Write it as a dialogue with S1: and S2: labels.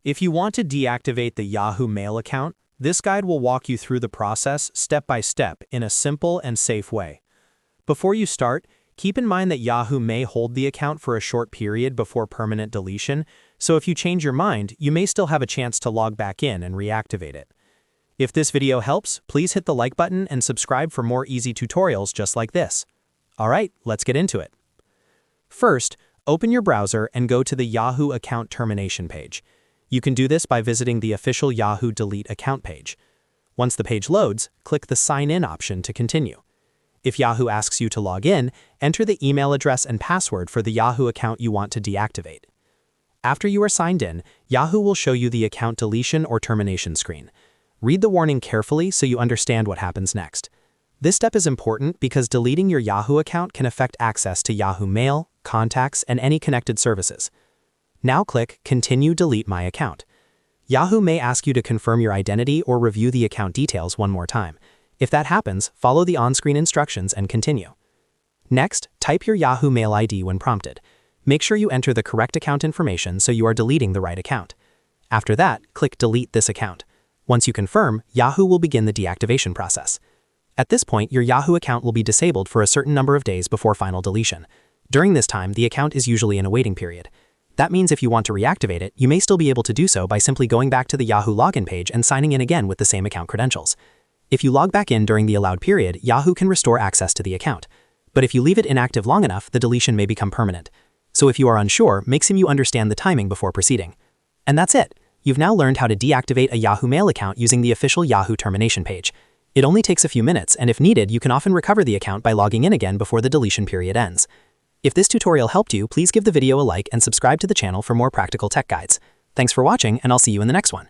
S1: If you want to deactivate the Yahoo Mail account, this guide will walk you through the process step by step in a simple and safe way. Before you start, keep in mind that Yahoo may hold the account for a short period before permanent deletion, so if you change your mind, you may still have a chance to log back in and reactivate it. If this video helps, please hit the like button and subscribe for more easy tutorials just like this. Alright, let's get into it. First, open your browser and go to the Yahoo account termination page. You can do this by visiting the official Yahoo Delete account page. Once the page loads, click the Sign In option to continue. If Yahoo asks you to log in, enter the email address and password for the Yahoo account you want to deactivate. After you are signed in, Yahoo will show you the account deletion or termination screen. Read the warning carefully so you understand what happens next. This step is important because deleting your Yahoo account can affect access to Yahoo Mail, contacts, and any connected services. Now click Continue Delete My Account. Yahoo may ask you to confirm your identity or review the account details one more time. If that happens, follow the on-screen instructions and continue. Next, type your Yahoo Mail ID when prompted. Make sure you enter the correct account information so you are deleting the right account. After that, click Delete this account. Once you confirm, Yahoo will begin the deactivation process. At this point, your Yahoo account will be disabled for a certain number of days before final deletion. During this time, the account is usually in a waiting period. That means if you want to reactivate it, you may still be able to do so by simply going back to the Yahoo login page and signing in again with the same account credentials. If you log back in during the allowed period, Yahoo can restore access to the account. But if you leave it inactive long enough, the deletion may become permanent. So if you are unsure, make sure you understand the timing before proceeding. And that's it. You've now learned how to deactivate a Yahoo Mail account using the official Yahoo termination page. It only takes a few minutes, and if needed, you can often recover the account by logging in again before the deletion period ends. If this tutorial helped you, please give the video a like and subscribe to the channel for more practical tech guides. Thanks for watching, and I'll see you in the next one.